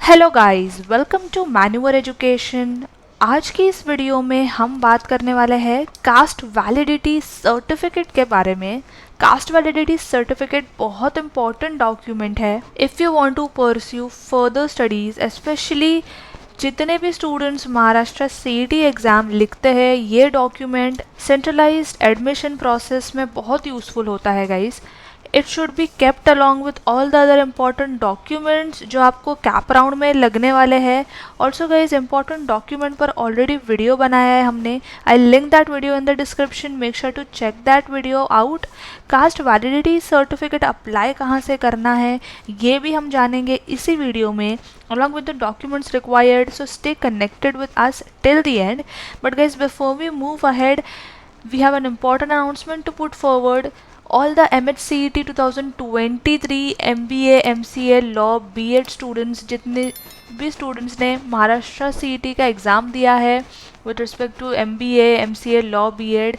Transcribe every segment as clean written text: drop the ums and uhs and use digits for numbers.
Hello guys, welcome to मैन्यूअर education. आज की इस वीडियो में हम बात करने वाले हैं कास्ट वैलिडिटी सर्टिफिकेट के बारे में। कास्ट वैलिडिटी सर्टिफिकेट बहुत इंपॉर्टेंट डॉक्यूमेंट है if you want to pursue further studies, specially जितने भी स्टूडेंट्स महाराष्ट्र सीईटी एग्ज़ाम लिखते हैं। ये डॉक्यूमेंट सेंट्रलाइज्ड एडमिशन प्रोसेस में बहुत यूज़फुल होता है guys. It should be kept along with all the other important documents जो आपको कैप राउंड में लगने वाले हैं। ऑल्सो गाइज इम्पॉर्टेंट डॉक्यूमेंट पर ऑलरेडी वीडियो बनाया है हमने। I link that video in the description, make sure to check that video out. Caste validity certificate apply कहाँ से करना है ये भी हम जानेंगे इसी वीडियो में, along with the documents required, so stay connected with us till the end. But guys, before we move ahead, we have an important announcement to put forward. All the MHCET 2023 MBA MCA Law BEd students, जितने भी students ने Maharashtra CET का exam दिया है with respect to MBA MCA Law BEd,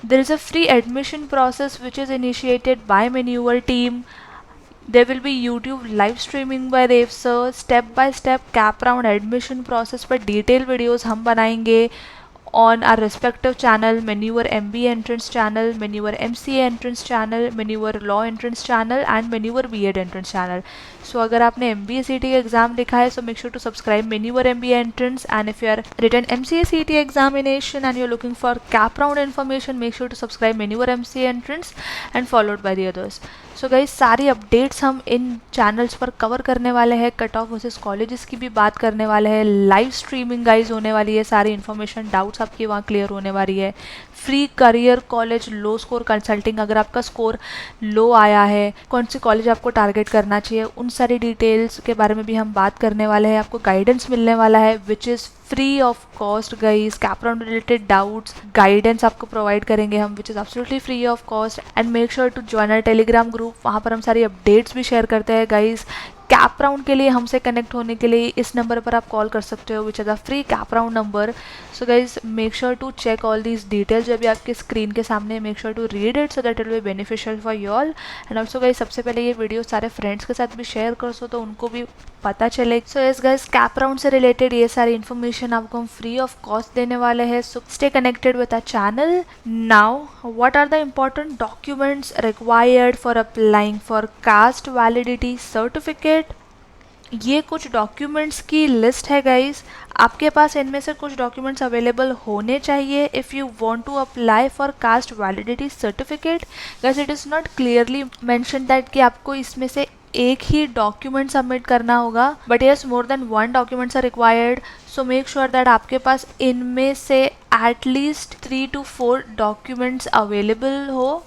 there is a free admission process which is initiated by Maneuver team. There will be YouTube live streaming by Dev sir, step by step cap round admission process पर detail videos हम बनाएंगे on our respective channel, Maneuver MBA entrance channel, Maneuver MCA entrance channel, Maneuver Law entrance channel and Maneuver BEd entrance channel. So अगर आपने MBA CET exam लिखा है, so make sure to subscribe Maneuver MBA entrance, and if you are written MCA CET examination and you're looking for cap round information, make sure to subscribe Maneuver MCA entrance and followed by the others. So guys सारी updates हम इन channels पर cover करने वाले हैं। Cut off versus colleges की भी बात करने वाले हैं। लाइव स्ट्रीमिंग गाइज होने वाली है, सारी इन्फॉर्मेशन डाउट्स आपकी वहाँ क्लियर होने वाली है। फ्री करियर कॉलेज लो स्कोर कंसल्टिंग, अगर आपका स्कोर लो आया है, कौन सी कॉलेज आपको टारगेट करना चाहिए, उन सारी डिटेल्स के बारे में भी हम बात करने वाले हैं। आपको गाइडेंस मिलने वाला है which is free of cost guys. Cap round related doubts guidance आपको प्रोवाइड करेंगे हम, which is absolutely free of cost. And make sure to join our Telegram group, वहाँ पर हम सारी अपडेट्स भी शेयर करते हैं गाइज। कैप राउंड के लिए हमसे कनेक्ट होने के लिए इस नंबर पर आप कॉल कर सकते हो, which is a free cap round number. So guys make sure to check all these details जो अभी आपके स्क्रीन के सामने, make sure to read it so that it will be beneficial for you all. And also guys सबसे पहले ये video सारे friends के साथ भी शेयर कर सो तो उनको भी पता चले। So yes guys cap round से रिलेटेड ये सारी इन्फॉर्मेशन आपको हम फ्री ऑफ कॉस्ट देने वाले हैं। So stay connected with our channel. Now what are the important documents required for applying for caste validity certificate. ये कुछ डॉक्यूमेंट्स की लिस्ट है गाइज। आपके पास इनमें से कुछ डॉक्यूमेंट्स अवेलेबल होने चाहिए if you want to apply for caste validity certificate. Guys it is not clearly mention that कि आपको इसमें से एक ही डॉक्यूमेंट सबमिट करना होगा, but yes more than one documents are required. So make sure that आपके पास इनमें से एटलीस्ट 3 to 4 डॉक्यूमेंट्स अवेलेबल हो,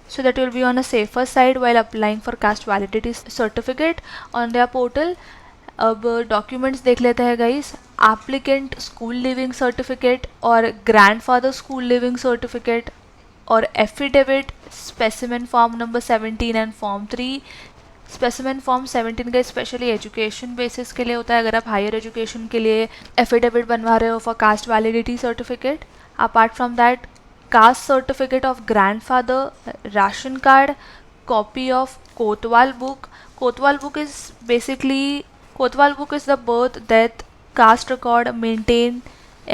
so that you will be on a safer side while applying for caste validity certificate on their portal. अब documents देख लेते हैं guys. Applicant school living certificate और ग्रैंडफादर स्कूल लिविंग सर्टिफिकेट और affidavit, specimen form number 17 and form 3। Specimen form 17 का specially education basis के लिए होता है, अगर आप हायर एजुकेशन के लिए एफिडेविट बनवा रहे हो for caste validity certificate. Apart from that caste certificate of grandfather, ration card, copy of Kotwal book. Kotwal book is the birth, death, caste record maintained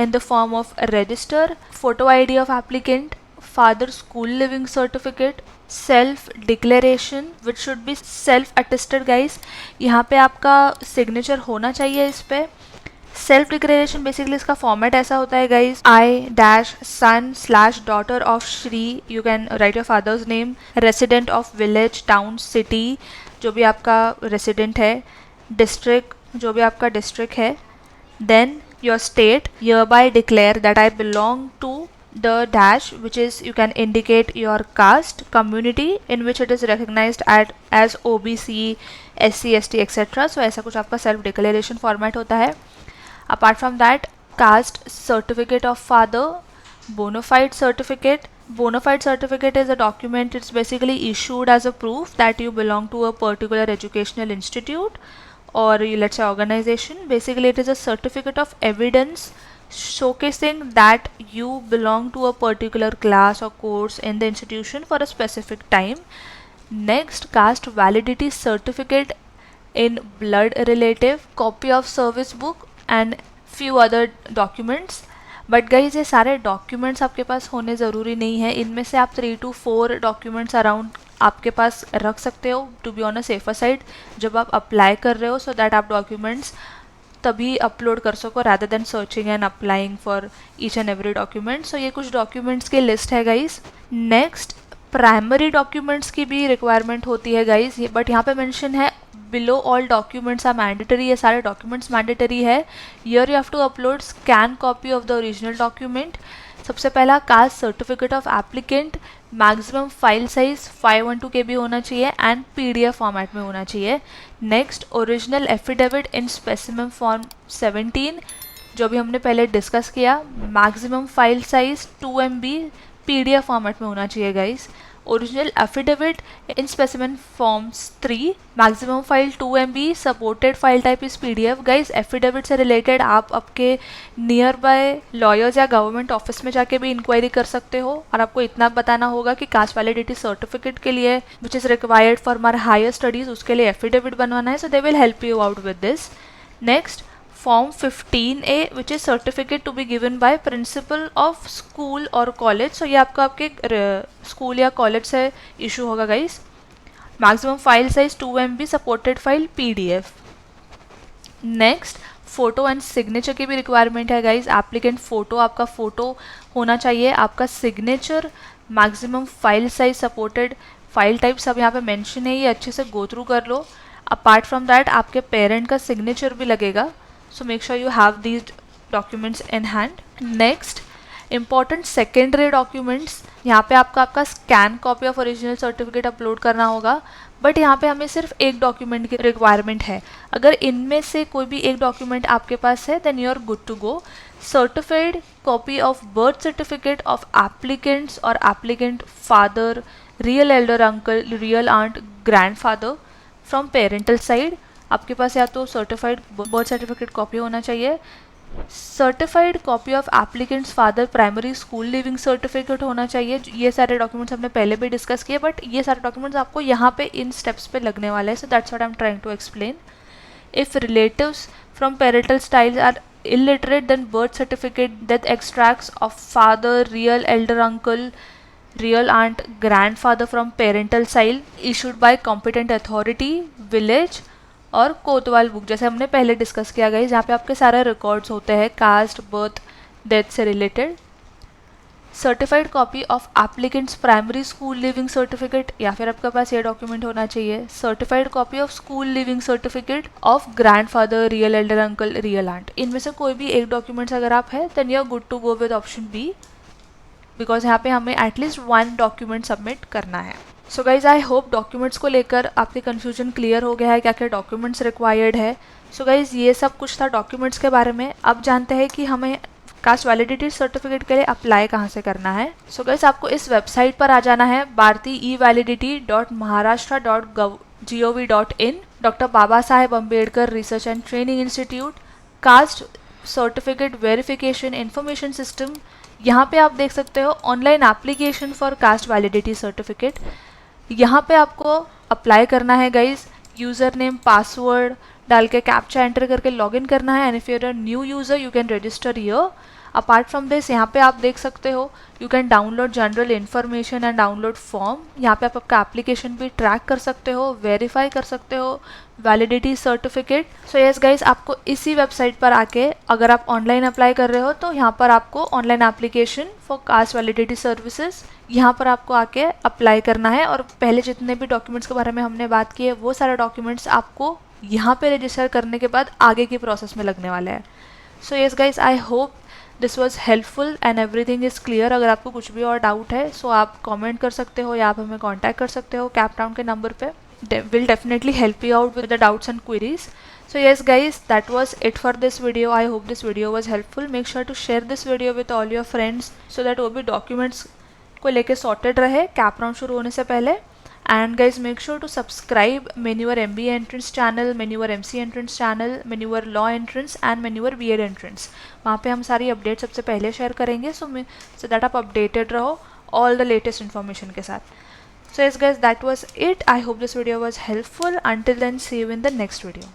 in the form of a register. Photo ID of applicant, father school living certificate, self declaration which should be self attested guys। यहाँ पे आपका signature होना चाहिए इस पे। Self declaration basically इसका format ऐसा होता है guys, I-son/daughter of Shri, you can write your father's name, resident of village, town, city जो भी आपका रेसिडेंट है, डिस्ट्रिक्ट जो भी आपका डिस्ट्रिक्ट है, then your state, hereby declare that I belong to the dash which is you can indicate your caste, community in which it is recognized as OBC, SC, ST etc. So ऐसा कुछ आपका self declaration format होता है। Apart from that, caste certificate of father, bona fide certificate. Bona fide certificate is a document, it's basically issued as a proof that you belong to a particular educational institute or let's say organization. Basically it is a certificate of evidence showcasing that you belong to a particular class or course in the institution for a specific time. Next, caste validity certificate in blood relative, copy of service book and few other documents. But guys ये सारे documents आपके पास होने ज़रूरी नहीं है, इनमें से आप 3 to 4 डॉक्यूमेंट्स अराउंड आपके पास रख सकते हो to be on a safer side जब आप अप्लाई कर रहे हो, सो दैट आप डॉक्यूमेंट्स तभी अपलोड कर सको rather than searching and applying for each and every document. So ये कुछ डॉक्यूमेंट्स की लिस्ट है गाइज. नेक्स्ट, प्राइमरी डॉक्यूमेंट्स की भी रिक्वायरमेंट होती है गाइज, बट यहाँ पे मेंशन है below all documents are mandatory. ये सारे डॉक्यूमेंट्स मैंडेटरी है. Here you have to upload scan copy of the original document. सबसे पहला caste certificate of applicant, maximum file size 512 KB होना चाहिए एंड PDF फॉर्मेट में होना चाहिए. नेक्स्ट, ओरिजिनल एफिडेविट इन स्पेसिमेन फॉर्म 17 जो भी हमने पहले डिस्कस किया, maximum file size 2 MB PDF format में होना चाहिए guys. Original affidavit in specimen forms 3, maximum file 2 MB, supported file type is PDF. Guys affidavit से रिलेटेड आप आपके नियर बाय लॉयर्स या गवर्नमेंट ऑफिस में जाके भी इंक्वायरी कर सकते हो और आपको इतना बताना होगा कि कास्ट वैलिडिटी सर्टिफिकेट के लिए विच इज़ रिक्वायर्ड फॉर मार हायर स्टडीज़, उसके लिए एफिडेविट बनवाना है. So they will help you out with this. Next, form 15A which is certificate to be given by principal of school और college. सो ये आपका आपके स्कूल या कॉलेज से इशू होगा guys. Maximum file size 2 MB, supported file PDF. Next, photo and signature की भी रिक्वायरमेंट है गाइज. एप्लीकेंट फोटो, आपका फोटो होना चाहिए, आपका signature, maximum file size, supported file type सब यहाँ पे मेंशन है, ये अच्छे से गो थ्रू कर लो. अपार्ट फ्रॉम दैट आपके पेरेंट का सिग्नेचर भी लगेगा. So make sure you have these documents in hand. Next, important secondary documents. यहाँ पे आपका scan copy of original certificate upload करना होगा, बट यहाँ पे हमें सिर्फ एक डॉक्यूमेंट की रिक्वायरमेंट है. अगर इनमें से कोई भी एक डॉक्यूमेंट आपके पास है then you are good to go. Certified copy of birth certificate of applicants और applicant father, real elder uncle, real aunt, grandfather from parental side. आपके पास या तो सर्टिफाइड बर्थ सर्टिफिकेट कॉपी होना चाहिए, certified copy of applicants father primary school living certificate होना चाहिए. ये सारे डॉक्यूमेंट्स हमने पहले भी डिस्कस किए, बट ये सारे डॉक्यूमेंट्स आपको यहाँ पे इन स्टेप्स पे लगने वाले हैं. So that's what I am trying to explain. If relatives from parental styles are illiterate, then birth certificate, death extracts of father, real elder uncle, real aunt, grandfather from parental side issued by competent authority, village और कोतवाल book जैसे हमने पहले discuss किया गया, जहाँ पे आपके सारे रिकॉर्ड्स होते हैं कास्ट, बर्थ, डेथ से related. Certified copy of applicant's primary school living certificate, या फिर आपके पास ये डॉक्यूमेंट होना चाहिए. Certified copy of school living certificate of grandfather, real elder uncle, real aunt. इनमें से कोई भी एक डॉक्यूमेंट्स अगर आप है then you are good to go with option B, because यहाँ पे हमें एटलीस्ट 1 डॉक्यूमेंट सबमिट करना है. So guys I hope documents को लेकर आपके कन्फ्यूजन क्लियर हो गया है, क्या क्या डॉक्यूमेंट्स रिक्वायर्ड है. सो गाइज ये सब कुछ था डॉक्यूमेंट्स के बारे में. अब जानते हैं कि हमें कास्ट वैलिडिटी सर्टिफिकेट के लिए अप्लाई कहाँ से करना है. सो गाइज आपको इस वेबसाइट पर आ जाना है, bharti-evalidity.maharashtra.gov.in, doctor Baba Saheb Ambedkar research and training institute, caste certificate verification information system. यहाँ पे आप देख सकते हो online application for caste validity certificate. यहाँ पे आपको अप्लाई करना है गाइज. यूज़र नेम, पासवर्ड डाल के कैप्चा एंटर करके लॉगिन करना है, and if you are a new user you can register here. Apart from this यहाँ पे आप देख सकते हो you can download general information and download form. यहाँ पे आप आपका एप्लीकेशन भी ट्रैक कर सकते हो, वेरीफाई कर सकते हो validity certificate. So yes guys आपको इसी वेबसाइट पर आके अगर आप ऑनलाइन अप्लाई कर रहे हो तो यहाँ पर आपको online application for caste validity services यहाँ पर आपको आके अप्लाई करना है. और पहले जितने भी डॉक्यूमेंट्स के बारे में हमने बात की है वो सारे डॉक्यूमेंट्स आपको यहाँ पे रजिस्टर करने के बाद आगे की प्रोसेस में लगने वाला है. So yes guys I hope this was helpful and everything is clear. अगर आपको कुछ भी और डाउट है सो आप कमेंट कर सकते हो या आप हमें कांटेक्ट कर सकते हो कैपटाउन के नंबर पे. Will definitely help you out with the doubts and queries. So yes guys, that was it for this video. I hope this video was helpful. Make sure to share this video with all your friends so that वो भी documents को लेके sorted रहे cap round शुरू होने से पहले. And guys, make sure to subscribe Manure MBA entrance channel, Manure MC entrance channel, Manure law entrance and Manure B.Ed entrance. वहाँ पे हम सारी अपडेट सबसे पहले शेयर करेंगे, so that आप अपडेटेड रहो all the latest information के साथ. So yes guys, that was it. I hope this video was helpful. Until then, see you in the next video.